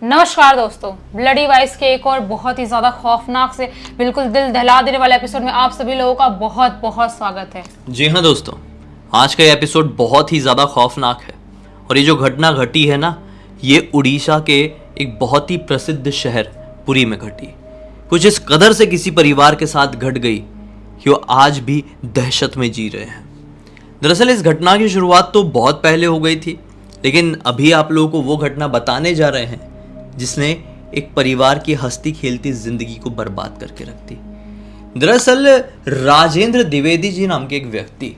नमस्कार दोस्तों, bloody vice के एक और बहुत ही ज्यादा खौफनाक से बिल्कुल दिल दहला देने वाले एपिसोड में आप सभी लोगों का बहुत बहुत स्वागत है। जी हाँ दोस्तों, आज का ये एपिसोड बहुत ही ज़्यादा खौफनाक है और ये जो घटना घटी है ना, ये उड़ीसा के एक बहुत ही प्रसिद्ध शहर पुरी में घटी। कुछ इस कदर से किसी परिवार के साथ घट गई कि वो आज भी दहशत में जी रहे हैं। दरअसल इस घटना की शुरुआत तो बहुत पहले हो गई थी, लेकिन अभी आप लोगों को वो घटना बताने जा रहे हैं जिसने एक परिवार की हंसती खेलती जिंदगी को बर्बाद करके रख दी। दरअसल राजेंद्र द्विवेदी जी नाम के एक व्यक्ति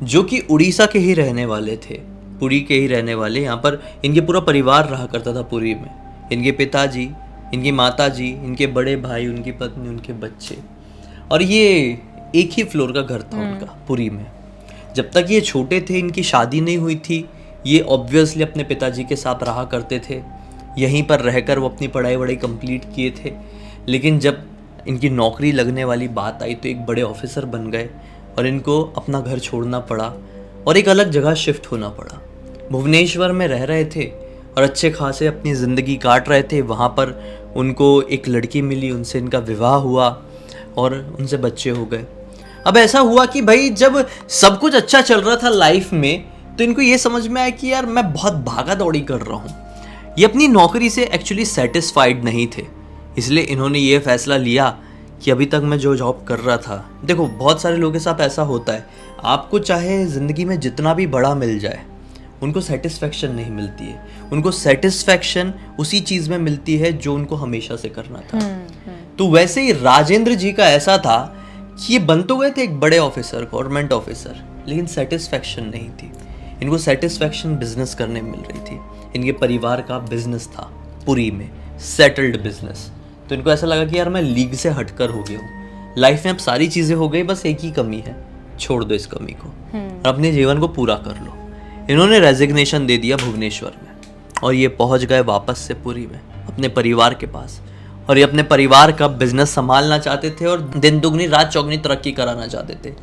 जो कि उड़ीसा के ही रहने वाले थे, पुरी के ही रहने वाले, यहाँ पर इनके पूरा परिवार रहा करता था पुरी में। इनके पिताजी, इनकी माताजी, इनके बड़े भाई, उनकी पत्नी, उनके बच्चे, और ये एक ही फ्लोर का घर था उनका पुरी में। जब तक ये छोटे थे, इनकी शादी नहीं हुई थी, ये ऑब्वियसली अपने पिताजी के साथ रहा करते थे। यहीं पर रहकर वो अपनी पढ़ाई वढ़ाई कंप्लीट किए थे। लेकिन जब इनकी नौकरी लगने वाली बात आई तो एक बड़े ऑफिसर बन गए और इनको अपना घर छोड़ना पड़ा और एक अलग जगह शिफ्ट होना पड़ा। भुवनेश्वर में रह रहे थे और अच्छे खासे अपनी ज़िंदगी काट रहे थे। वहाँ पर उनको एक लड़की मिली, उनसे इनका विवाह हुआ और उनसे बच्चे हो गए। अब ऐसा हुआ कि भाई जब सब कुछ अच्छा चल रहा था लाइफ में, तो इनको ये समझ में आया कि यार मैं बहुत भागा दौड़ी कर रहा हूँ। ये अपनी नौकरी से एक्चुअली सेटिस्फाइड नहीं थे, इसलिए इन्होंने ये फैसला लिया कि अभी तक मैं जो जॉब कर रहा था, देखो बहुत सारे लोगों के साथ ऐसा होता है, आपको चाहे ज़िंदगी में जितना भी बड़ा मिल जाए, उनको सेटिस्फेक्शन नहीं मिलती है। उनको सेटिस्फेक्शन उसी चीज़ में मिलती है जो उनको हमेशा से करना था। तो वैसे ही राजेंद्र जी का ऐसा था कि ये बन तो गए थे एक बड़े ऑफिसर, गवर्नमेंट ऑफिसर, लेकिन सेटिस्फेक्शन नहीं थी। इनको सेटिस्फेक्शन बिजनेस करने मिल रही थी। इनके परिवार का बिजनेस था पुरी में, सेटल्ड बिजनेस। तो इनको ऐसा लगा कि यार मैं लीग से हटकर हो गया हूँ, लाइफ में अब सारी चीज़ें हो गई, बस एक ही कमी है, छोड़ दो इस कमी को और अपने जीवन को पूरा कर लो। इन्होंने रेजिग्नेशन दे दिया भुवनेश्वर में और ये पहुँच गए वापस से पुरी में अपने परिवार के पास। और ये अपने परिवार का बिजनेस संभालना चाहते थे और दिन दुगनी रात चौगनी तरक्की कराना चाहते थे।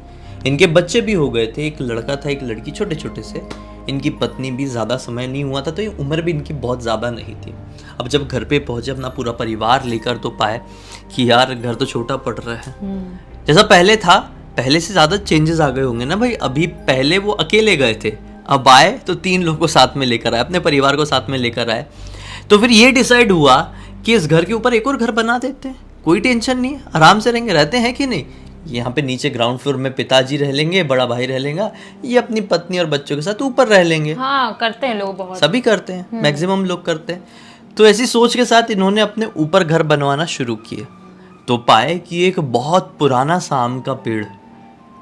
इनके बच्चे भी हो गए थे, एक लड़का था, एक लड़की, छोटे छोटे से। इनकी पत्नी भी ज़्यादा समय नहीं हुआ था, तो ये उम्र भी इनकी बहुत ज़्यादा नहीं थी। अब जब घर पे पहुँचे अपना पूरा परिवार लेकर, तो पाए कि यार घर तो छोटा पड़ रहा है। जैसा पहले था, पहले से ज़्यादा चेंजेस आ गए होंगे ना भाई। अभी पहले वो अकेले गए थे, अब आए तो 3 लोग को साथ में लेकर आए, अपने परिवार को साथ में लेकर आए। तो फिर ये डिसाइड हुआ कि इस घर के ऊपर एक और घर बना देते हैं, कोई टेंशन नहीं है, आराम से रहेंगे, रहते हैं कि नहीं। यहाँ पे नीचे ग्राउंड फ्लोर में पिताजी रह लेंगे, बड़ा भाई रह लेगा, ये अपनी पत्नी और बच्चों के साथ ऊपर रह लेंगे। हाँ, करते हैं लोग, बहुत सभी करते हैं, मैक्सिमम लोग करते हैं। तो ऐसी सोच के साथ इन्होंने अपने ऊपर घर बनवाना शुरू किए। तो पाए कि एक बहुत पुराना सा आम का पेड़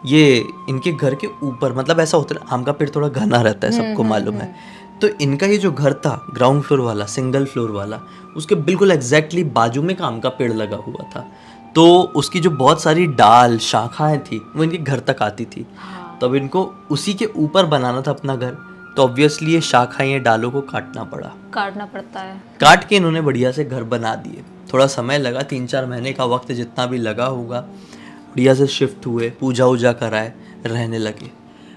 ये इनके घर के ऊपर, मतलब ऐसा होता है आम का पेड़ थोड़ा घना रहता है, सबको मालूम है। तो इनका ये जो घर था ग्राउंड फ्लोर वाला, सिंगल फ्लोर वाला, उसके बिल्कुल एग्जैक्टली बाजू में एक आम का पेड़ लगा हुआ था। तो उसकी जो बहुत सारी डाल शाखाएं थी वो इनके घर तक आती थी। तो अब इनको उसी के ऊपर बनाना था अपना घर, तो ऑब्वियसली ये शाखाएं, डालों को काटना पड़ता है। काट के इन्होंने बढ़िया से घर बना दिए। थोड़ा समय लगा, 3-4 महीने का वक्त जितना भी लगा होगा। बढ़िया से शिफ्ट हुए, पूजा वूजा कराए, रहने लगे।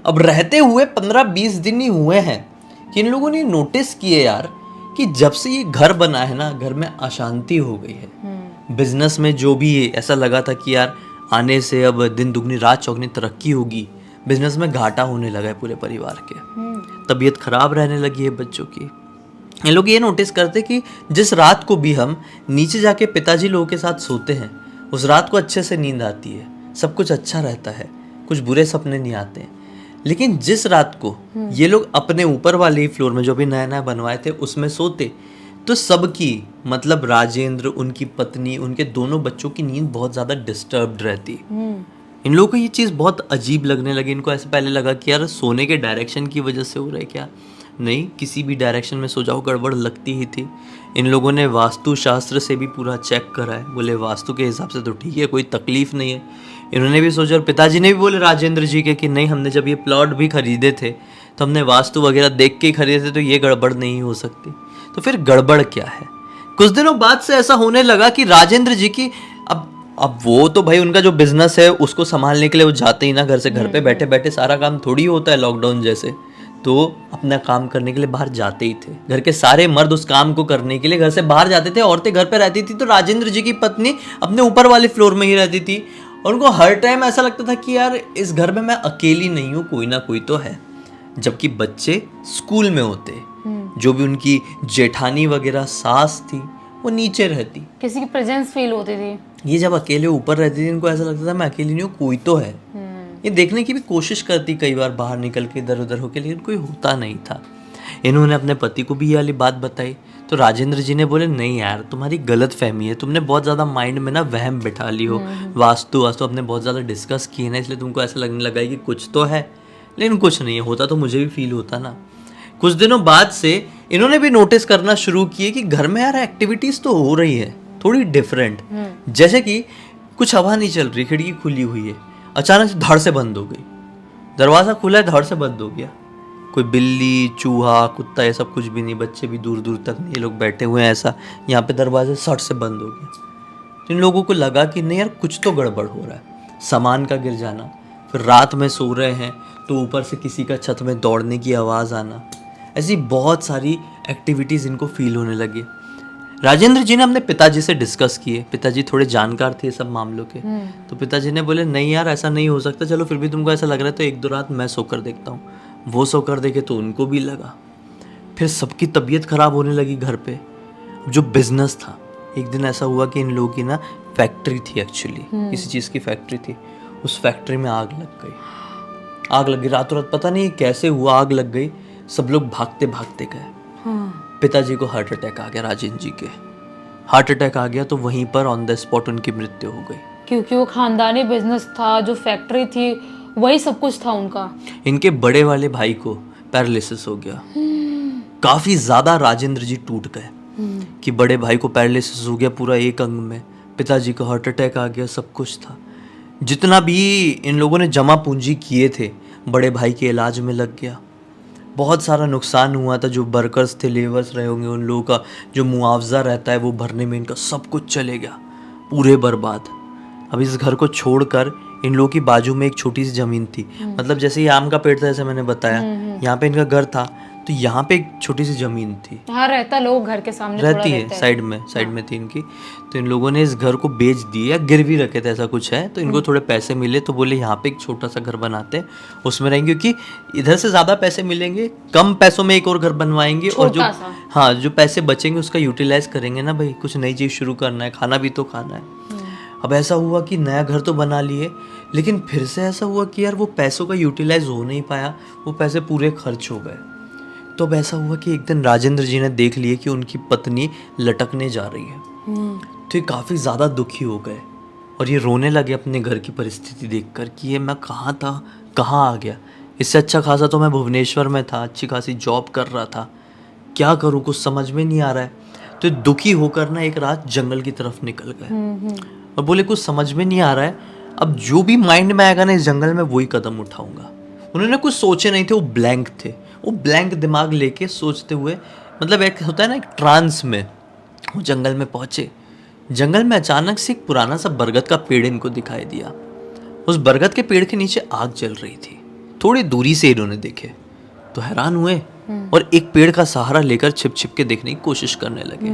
अब रहते हुए 15-20 दिन ही हुए हैं कि इन लोगों ने नोटिस किए यार कि जब से ये घर बना है ना, घर में अशांति हो गई है। बिजनेस में जो भी ऐसा लगा था कि यार आने से अब दिन दुगनी रात चौगनी तरक्की होगी, बिजनेस में घाटा होने लगा है पूरे परिवार के। तबीयत खराब रहने लगी है बच्चों की। ये लोग ये नोटिस करते कि जिस रात को भी हम नीचे जाके पिताजी लोगों के साथ सोते हैं, उस रात को अच्छे से नींद आती है, सब कुछ अच्छा रहता है, कुछ बुरे सपने नहीं आते हैं। लेकिन जिस रात को ये लोग अपने ऊपर वाले ही फ्लोर में जो भी नया नया बनवाए थे उसमें सोते, तो सबकी, मतलब राजेंद्र, उनकी पत्नी, उनके दोनों बच्चों की नींद बहुत ज़्यादा डिस्टर्ब्ड रहती। इन लोगों को ये चीज़ बहुत अजीब लगने लगी। इनको ऐसे पहले लगा कि यार सोने के डायरेक्शन की वजह से हो रहा है क्या, नहीं, किसी भी डायरेक्शन में सो जाओ गड़बड़ लगती ही थी। इन लोगों ने वास्तु शास्त्र से भी पूरा चेक करा है, बोले वास्तु के हिसाब से तो ठीक है, कोई तकलीफ नहीं है। इन्होंने भी सोचा और पिताजी ने भी बोले राजेंद्र जी के कि नहीं, हमने जब ये प्लॉट भी खरीदे थे तो हमने वास्तु वगैरह देख के ही खरीदे थे, तो ये गड़बड़ नहीं हो सकती। तो फिर गड़बड़ क्या है? कुछ दिनों बाद से ऐसा होने लगा कि राजेंद्र जी की अब वो तो भाई उनका जो बिजनेस है उसको संभालने के लिए वो जाते ही ना घर से, घर पे बैठे बैठे सारा काम थोड़ी होता है लॉकडाउन जैसे। तो अपना काम करने के लिए बाहर जाते ही थे। घर के सारे मर्द उस काम को करने के लिए घर से बाहर जाते थे, औरतें घर पे रहती थी। तो राजेंद्र जी की पत्नी अपने ऊपर वाले फ्लोर में ही रहती थी और उनको हर टाइम ऐसा लगता था कि यार इस घर में मैं अकेली नहीं हूँ, कोई ना कोई तो है। जबकि बच्चे स्कूल में होते, जो भी उनकी जेठानी वगैरह सास थी वो नीचे रहती, किसी की प्रेजेंस फील होती थी। ये जब अकेले ऊपर रहती थी इनको ऐसा लगता था मैं अकेली नहीं हूँ, कोई तो है। ये देखने की भी कोशिश करती कई बार बाहर निकल के इधर उधर होके, लेकिन कोई होता नहीं था। इन्होंने अपने पति को भी ये वाली बात बताई तो राजेंद्र जी ने बोले नहीं यार तुम्हारी गलत फहमी है, तुमने बहुत ज़्यादा माइंड में ना वहम बिठा ली हो, वास्तु अपने बहुत ज़्यादा डिस्कस किए ना, इसलिए तुमको ऐसा लगने लगा है कि कुछ तो है, लेकिन कुछ नहीं है। होता तो मुझे भी फील होता ना। कुछ दिनों बाद से इन्होंने भी नोटिस करना शुरू किए कि घर में यार एक्टिविटीज़ तो हो रही है थोड़ी डिफरेंट, जैसे कि कुछ हवा नहीं चल रही, खिड़की खुली हुई है, अचानक से धड़ से बंद हो गई, दरवाज़ा खुला है धड़ से बंद हो गया। कोई बिल्ली चूहा कुत्ता ये सब कुछ भी नहीं, बच्चे भी दूर दूर तक नहीं, ये लोग बैठे हुए हैं ऐसा, यहाँ पे दरवाजे सट से बंद हो गया। तो इन लोगों को लगा कि नहीं यार कुछ तो गड़बड़ हो रहा है, सामान का गिर जाना, फिर रात में सो रहे हैं तो ऊपर से किसी का छत में दौड़ने की आवाज़ आना, ऐसी बहुत सारी एक्टिविटीज़ इनको फील होने लगी। राजेंद्र जी ने अपने पिताजी से डिस्कस किए, पिताजी थोड़े जानकार थे सब मामलों के, तो पिताजी ने बोले नहीं यार ऐसा नहीं हो सकता, चलो फिर भी तुमको ऐसा लग रहा है तो एक दो रात मैं सोकर देखता हूँ। वो सोकर देखे तो उनको भी लगा। फिर सबकी तबीयत खराब होने लगी घर पे। जो बिजनेस था, एक दिन ऐसा हुआ कि इन लोगों की ना फैक्ट्री थी, एक्चुअली किसी चीज़ की फैक्ट्री थी, उस फैक्ट्री में आग लग गई। आग लग गई रातों रात, पता नहीं कैसे हुआ, आग लग गई, सब लोग भागते भागते गए। पिताजी को हार्ट अटैक आ गया, राजेंद्र जी के हार्ट अटैक आ गया, तो वहीं पर ऑन द स्पॉट उनकी मृत्यु हो गई। क्योंकि वो खानदानी बिजनेस था, जो फैक्ट्री थी वही सब कुछ था उनका। इनके बड़े वाले भाई को पैरालिसिस हो गया, काफी ज्यादा राजेंद्र जी टूट गए कि बड़े भाई को पैरालिसिस हो गया पूरा एक अंग में, पिताजी को हार्ट अटैक आ गया, सब कुछ था। जितना भी इन लोगों ने जमा पूंजी किए थे बड़े भाई के इलाज में लग गया। बहुत सारा नुकसान हुआ था, जो वर्कर्स थे, लेबर्स रहे होंगे, उन लोगों का जो मुआवजा रहता है वो भरने में इनका सब कुछ चले गया, पूरे बर्बाद। अब इस घर को छोड़कर इन लोगों की बाजू में एक छोटी सी जमीन थी, मतलब जैसे ये आम का पेड़ था जैसे मैंने बताया, यहाँ पे इनका घर था, तो यहाँ पे एक छोटी सी जमीन थी, हाँ रहता लोग घर के सामने रहती है साइड में थी इनकी। तो इन लोगों ने इस घर को बेच दिए या गिरवी रखे थे, ऐसा कुछ है। तो इनको थोड़े पैसे मिले तो बोले यहाँ पे एक छोटा सा घर बनाते हैं, उसमें रहेंगे, क्योंकि इधर से ज़्यादा पैसे मिलेंगे, कम पैसों में एक और घर बनवाएंगे, और जो हाँ जो पैसे बचेंगे उसका यूटिलाइज करेंगे ना भाई, कुछ नई चीज़ शुरू करना है, खाना भी तो खाना है। अब ऐसा हुआ कि नया घर तो बना लिए, लेकिन फिर से ऐसा हुआ कि यार वो पैसों का यूटिलाइज हो नहीं पाया, वो पैसे पूरे खर्च हो गए। तो अब ऐसा हुआ कि एक दिन राजेंद्र जी ने देख लिए कि उनकी पत्नी लटकने जा रही है, तो ये काफ़ी ज़्यादा दुखी हो गए और ये रोने लगे अपने घर की परिस्थिति देखकर कि ये मैं कहाँ था, कहाँ आ गया। इससे अच्छा खासा तो मैं भुवनेश्वर में था, अच्छी खासी जॉब कर रहा था, क्या करूँ कुछ समझ में नहीं आ रहा है। तो दुखी होकर ना एक रात जंगल की तरफ निकल गए और बोले कुछ समझ में नहीं आ रहा है, अब जो भी माइंड में आएगा ना इस जंगल में वही कदम उठाऊंगा। उन्होंने कुछ सोचे नहीं थे, वो ब्लैंक थे, वो ब्लैंक दिमाग लेके सोचते हुए, मतलब एक होता है ना एक ट्रांस में, वो जंगल में पहुंचे। जंगल में अचानक से एक पुराना सा बरगद का पेड़ इनको दिखाई दिया। उस बरगद के पेड़ के नीचे आग जल रही थी। थोड़ी दूरी से इन्होंने देखे तो हैरान हुए और एक पेड़ का सहारा लेकर छिप छिप के देखने की कोशिश करने लगे।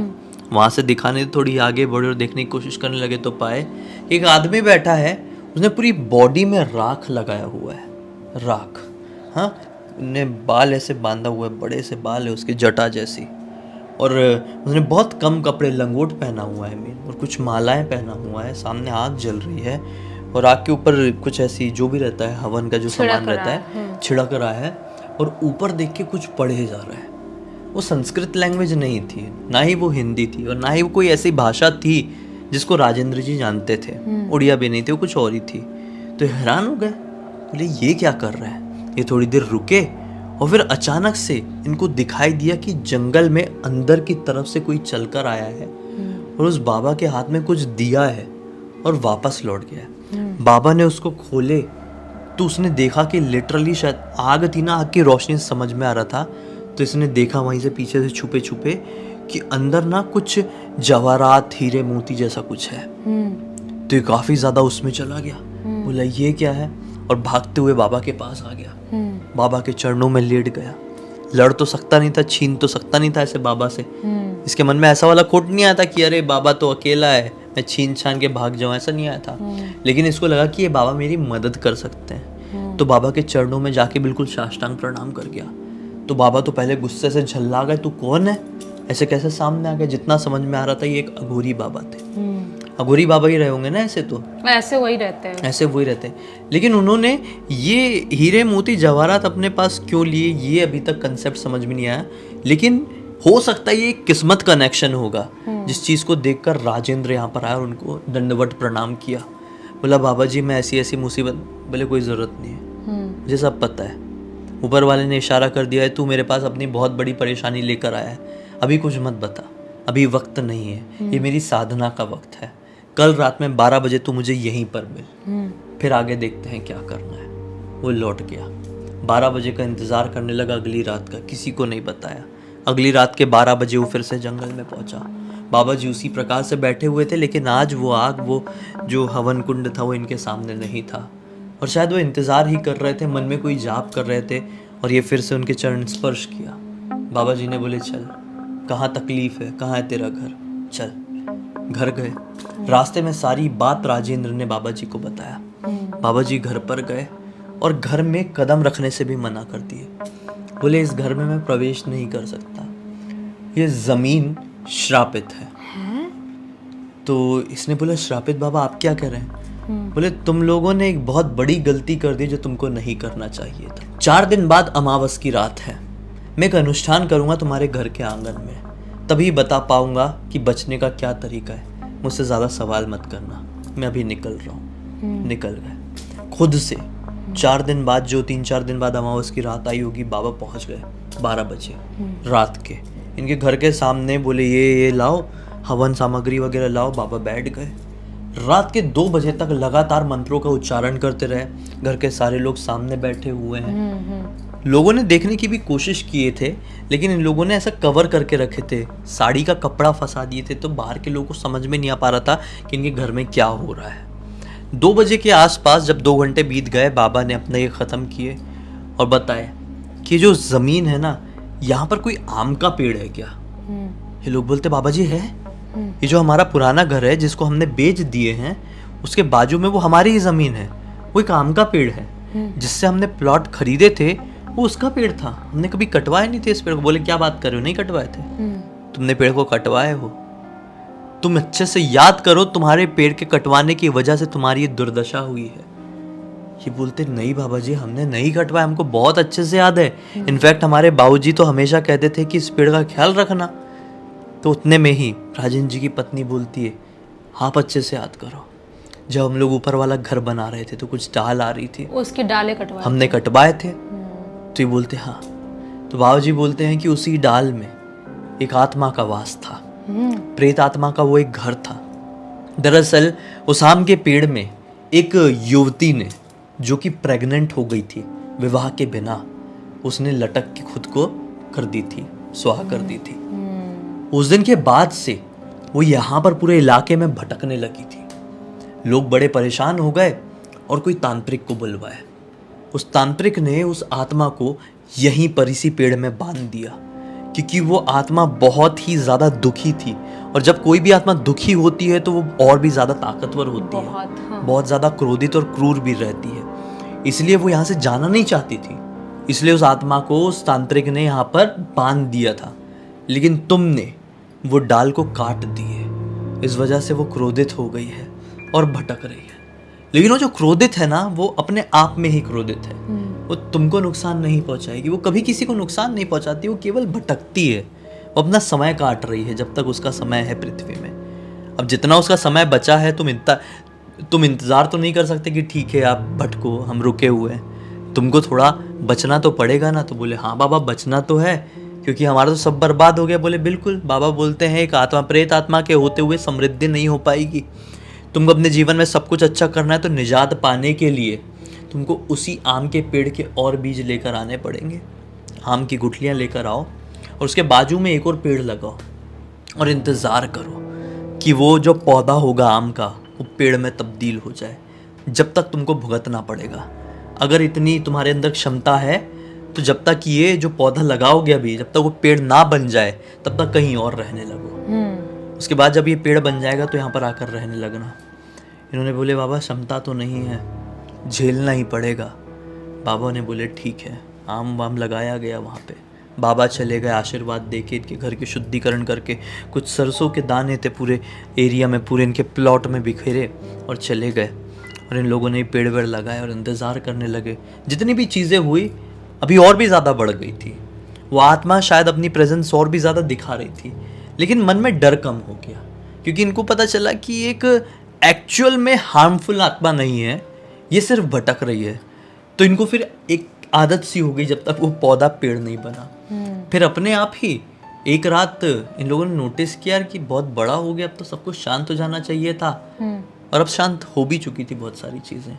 वहां से दिखाने थोड़ी आगे बढ़े और देखने की कोशिश करने लगे तो पाए एक आदमी बैठा है, उसने पूरी बॉडी में राख लगाया हुआ है, राख, हाँ, ने बाल ऐसे बांधा हुआ है, बड़े से बाल है उसके, जटा जैसी, और उसने बहुत कम कपड़े, लंगोट पहना हुआ है मेन, और कुछ मालाएं पहना हुआ है। सामने आग जल रही है और आग के ऊपर कुछ ऐसी जो भी रहता है हवन का जो सामान रहता है छिड़क रहा है, और ऊपर देख के कुछ पढ़े जा रहा है। वो संस्कृत लैंग्वेज नहीं थी, ना ही वो हिंदी थी, और ना ही वो कोई ऐसी भाषा थी जिसको राजेंद्र जी जानते थे, उड़िया भी नहीं थी, वो कुछ और ही थी। तो हैरान हो गए, बोले ये क्या कर रहा है। ये थोड़ी देर रुके और फिर अचानक से इनको दिखाई दिया कि जंगल में अंदर की तरफ से कोई चलकर आया है और उस बाबा के हाथ में कुछ दिया है और वापस लौट गया। बाबा ने उसको खोले तो उसने देखा कि लिटरली शायद आग थी ना, आग की रोशनी से समझ में आ रहा था, तो इसने देखा वहीं से पीछे से छुपे छुपे कि अंदर ना कुछ जवाहरात, हीरे मोती जैसा कुछ है। तो ये काफ़ी ज़्यादा उसमें चला गया, बोला ये क्या है, और भागते हुए बाबा के पास आ गया, बाबा के चरणों में लेट गया। लड़ तो सकता नहीं था, छीन तो सकता नहीं था ऐसे बाबा से। इसके मन में ऐसा वाला खोट नहीं आया था कि अरे बाबा तो अकेला है, मैं छीन छान के भाग जाऊं, ऐसा नहीं आया था। लेकिन इसको लगा कि ये बाबा मेरी मदद कर सकते हैं, तो बाबा के चरणों में जाके बिल्कुल साष्टांग प्रणाम कर गया। तो बाबा तो पहले गुस्से से झल्ला गए, तू कौन है, ऐसे कैसे सामने आ गया। जितना समझ में आ रहा था ये एक अघोरी बाबा थे। अघोरी बाबा ही रहे होंगे ना ऐसे, तो ऐसे वही रहते हैं, ऐसे वही रहते हैं। लेकिन उन्होंने ये हीरे मोती जवाहरात अपने पास क्यों लिए, ये अभी तक कंसेप्ट समझ में नहीं आया। लेकिन हो सकता है ये एक किस्मत कनेक्शन होगा, जिस चीज़ को देखकर राजेंद्र यहाँ पर आया और उनको दंडवत प्रणाम किया। बोला बाबा जी मैं ऐसी ऐसी मुसीबत, बोले कोई ज़रूरत नहीं है, मुझे सब पता है। ऊपर वाले ने इशारा कर दिया है, तू मेरे पास अपनी बहुत बड़ी परेशानी लेकर आया है, अभी कुछ मत बता, अभी वक्त नहीं है, ये मेरी साधना का वक्त है। कल रात में 12 बजे तू मुझे यहीं पर मिल, फिर आगे देखते हैं क्या करना है। वो लौट गया। 12 बजे का इंतज़ार करने लगा अगली रात का, किसी को नहीं बताया। अगली रात के 12 बजे वो फिर से जंगल में पहुंचा। बाबा जी उसी प्रकार से बैठे हुए थे, लेकिन आज वो आग, वो जो हवन कुंड था वो इनके सामने नहीं था। और शायद वो इंतज़ार ही कर रहे थे, मन में कोई जाप कर रहे थे, और ये फिर से उनके चरण स्पर्श किया। बाबा जी ने बोले चल, कहाँ तकलीफ है, कहाँ है तेरा घर, चल। घर गए। रास्ते में सारी बात राजेंद्र ने बाबा जी को बताया। बाबा जी घर पर गए और घर में कदम रखने से भी मना कर दिए। बोले इस घर में मैं प्रवेश नहीं कर सकता, ये जमीन श्रापित है। तो इसने बोला श्रापित बाबा आप क्या कह रहे हैं? बोले तुम लोगों ने एक बहुत बड़ी गलती कर दी जो तुमको नहीं करना चाहिए था। 4 दिन बाद अमावस की रात है, मैं एक अनुष्ठान करूंगा तुम्हारे घर के आंगन में, तभी बता पाऊंगा कि बचने का क्या तरीका है। मुझसे ज़्यादा सवाल मत करना, मैं अभी निकल रहा हूँ। निकल गए खुद से। 4 दिन बाद, जो 3-4 दिन बाद अमावस की रात आई होगी, बाबा पहुँच गए 12 बजे रात के इनके घर के सामने। बोले ये लाओ, हवन सामग्री वगैरह लाओ। बाबा बैठ गए। रात के 2 बजे तक लगातार मंत्रों का उच्चारण करते रहे। घर के सारे लोग सामने बैठे हुए हैं। लोगों ने देखने की भी कोशिश किए थे, लेकिन इन लोगों ने ऐसा कवर करके रखे थे, साड़ी का कपड़ा फंसा दिए थे, तो बाहर के लोगों को समझ में नहीं आ पा रहा था कि इनके घर में क्या हो रहा है। 2 बजे के आसपास जब 2 घंटे बीत गए, बाबा ने अपना ये ख़त्म किए और बताए कि जो ज़मीन है ना, यहाँ पर कोई आम का पेड़ है क्या? ये लोग बोलते बाबा जी है, ये जो हमारा पुराना घर है जिसको हमने बेच दिए हैं, उसके बाजू में वो हमारी ही ज़मीन है, वो एक आम का पेड़ है, जिससे हमने प्लॉट खरीदे थे वो उसका पेड़ था, हमने कभी कटवाए नहीं थे इस पेड़ को। बोले क्या बात कर रहे हो, नहीं कटवाए थे? तुमने पेड़ को कटवाए हो। तुम अच्छे से याद करो, तुम्हारे पेड़ के कटवाने की वजह से तुम्हारी ये दुर्दशा हुई है। ये बोलते नहीं बाबा जी हमने नहीं कटवाया, हमको बहुत अच्छे से याद है। इनफैक्ट हमारे बाबूजी तो हमेशा कहते थे कि इस पेड़ का ख्याल रखना। तो उतने में ही राजेंद्र जी की पत्नी बोलती है आप अच्छे से याद करो, जब हम लोग ऊपर वाला घर बना रहे थे तो कुछ डाल आ रही थी, उसकी डाले कटवाए हमने कटवाए थे। तो ये बोलते हाँ। तो बाबा जी बोलते हैं कि उसी डाल में एक आत्मा का वास था, प्रेत आत्मा का वो एक घर था। दरअसल उस आम के पेड़ में एक युवती ने, जो कि प्रेग्नेंट हो गई थी विवाह के बिना, उसने लटक के खुद को कर दी थी, स्वाहा कर दी थी। उस दिन के बाद से वो यहाँ पर पूरे इलाके में भटकने लगी थी। लोग बड़े परेशान हो गए और कोई तांत्रिक को बुलवाया। उस तांत्रिक ने उस आत्मा को यहीं पर इसी पेड़ में बांध दिया, क्योंकि वो आत्मा बहुत ही ज़्यादा दुखी थी। और जब कोई भी आत्मा दुखी होती है तो वो और भी ज़्यादा ताकतवर होती है, बहुत ज़्यादा क्रोधित और क्रूर भी रहती है। इसलिए वो यहाँ से जाना नहीं चाहती थी, इसलिए उस आत्मा को उस तांत्रिक ने यहाँ पर बांध दिया था। लेकिन तुमने वो डाल को काट दिए, इस वजह से वो क्रोधित हो गई है और भटक रही है। लेकिन वो जो क्रोधित है ना, वो अपने आप में ही क्रोधित है, वो तुमको नुकसान नहीं पहुंचाएगी, वो कभी किसी को नुकसान नहीं पहुंचाती, वो केवल भटकती है, वो अपना समय काट रही है जब तक उसका समय है पृथ्वी में। अब जितना उसका समय बचा है, तुम इंतज़ार तो नहीं कर सकते कि ठीक है आप भटको, हम रुके हुए हैं, तुमको थोड़ा बचना तो पड़ेगा ना। तो बोले हाँ बाबा बचना तो है, क्योंकि हमारा तो सब बर्बाद हो गया। बोले बिल्कुल। बाबा बोलते हैं एक आत्मा, प्रेत आत्मा के होते हुए समृद्धि नहीं हो पाएगी। तुमको अपने जीवन में सब कुछ अच्छा करना है तो निजात पाने के लिए तुमको उसी आम के पेड़ के और बीज लेकर आने पड़ेंगे। आम की गुठलियाँ लेकर आओ और उसके बाजू में एक और पेड़ लगाओ और इंतज़ार करो कि वो जो पौधा होगा आम का, वो पेड़ में तब्दील हो जाए। जब तक तुमको भुगतना पड़ेगा। अगर इतनी तुम्हारे अंदर क्षमता है तो जब तक ये जो पौधा लगाओगे अभी, जब तक वो पेड़ ना बन जाए तब तक कहीं और रहने लगो। उसके बाद जब ये पेड़ बन जाएगा तो यहाँ पर आकर रहने लगना। इन्होंने बोले बाबा क्षमता तो नहीं है, झेलना ही पड़ेगा। बाबा ने बोले ठीक है। आम वाम लगाया गया वहाँ पे। बाबा चले गए आशीर्वाद दे के, इनके घर के शुद्धिकरण करके। कुछ सरसों के दाने थे पूरे एरिया में, पूरे इनके प्लॉट में बिखेरे और चले गए। और इन लोगों ने पेड़ वेड़ लगाए और इंतज़ार करने लगे। जितनी भी चीज़ें हुई अभी और भी ज़्यादा बढ़ गई थी। वो आत्मा शायद अपनी प्रेजेंस और भी ज़्यादा दिखा रही थी, लेकिन मन में डर कम हो गया, क्योंकि इनको पता चला कि एक एक्चुअल में हार्मफुल आत्मा नहीं है, ये सिर्फ भटक रही है। तो इनको फिर एक आदत सी हो गई, जब तक वो पौधा पेड़ नहीं बना। फिर अपने आप ही एक रात इन लोगों ने नोटिस किया कि बहुत बड़ा हो गया, अब तो सब कुछ शांत हो जाना चाहिए था। और अब शांत हो भी चुकी थी बहुत सारी चीज़ें।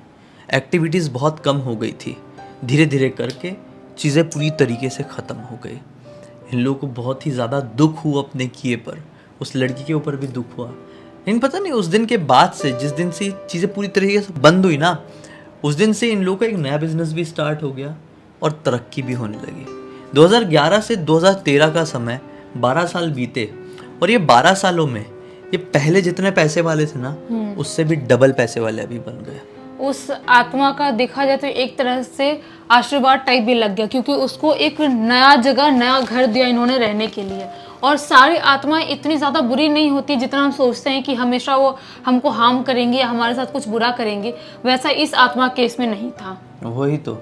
एक्टिविटीज़ बहुत कम हो गई थी। धीरे धीरे करके चीज़ें पूरी तरीके से ख़त्म हो गई। इन लोगों को बहुत ही ज़्यादा दुख हुआ अपने किए पर। उस लड़की के ऊपर भी दुख हुआ, लेकिन पता नहीं उस दिन के बाद से, जिस दिन से चीज़ें पूरी तरीके से बंद हुई ना, उस दिन से इन लोगों का एक नया बिजनेस भी स्टार्ट हो गया और तरक्की भी होने लगी। 2011 से 2013 का समय 12 साल बीते, और ये 12 सालों में ये पहले जितने पैसे वाले थे ना, उससे भी डबल पैसे वाले अभी बन गए। उस आत्मा का देखा जाए तो एक तरह से आशीर्वाद टाइप भी लग गया, क्योंकि उसको एक नया जगह, नया घर दिया इन्होंने रहने के लिए। और सारी आत्माएं इतनी ज़्यादा बुरी नहीं होती जितना हम सोचते हैं कि हमेशा वो हमको हार्म करेंगे या हमारे साथ कुछ बुरा करेंगे। वैसा इस आत्मा केस में नहीं था। वही तो।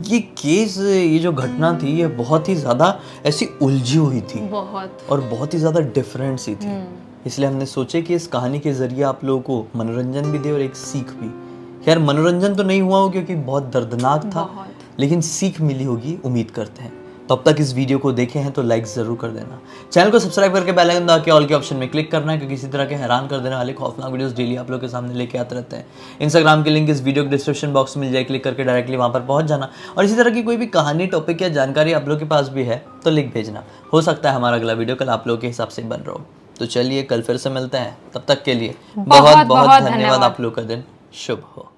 ये केस, ये जो घटना थी, ये बहुत ही ज़्यादा ऐसी उलझी हुई थी, बहुत, और बहुत ही ज़्यादा डिफरेंट सी थी। इसलिए हमने सोचे कि इस कहानी के जरिए आप लोगों को मनोरंजन भी दे और एक सीख भी। खैर मनोरंजन तो नहीं हुआ हो क्योंकि बहुत दर्दनाक था, लेकिन सीख मिली होगी उम्मीद करते हैं। तो अब तक इस वीडियो को देखे हैं तो लाइक ज़रूर कर देना। चैनल को सब्सक्राइब करके बेल आइकन दबा के ऑल के ऑप्शन में क्लिक करना है, क्योंकि इसी तरह के हैरान कर देने वाले खौफनाक वीडियोस डेली आप लोग के सामने लेके आते रहते हैं। इंस्टाग्राम की लिंक इस वीडियो के डिस्क्रिप्शन बॉक्स में मिल जाए, क्लिक करके डायरेक्टली वहाँ पर पहुँच जाना। और इसी तरह की कोई भी कहानी, टॉपिक या जानकारी आप लोग के पास भी है तो लिंक भेजना। हो सकता है हमारा अगला वीडियो कल आप लोगों के हिसाब से बन रहा हो। तो चलिए कल फिर से मिलते हैं, तब तक के लिए बहुत बहुत धन्यवाद। आप लोग का दिन शुभ हो।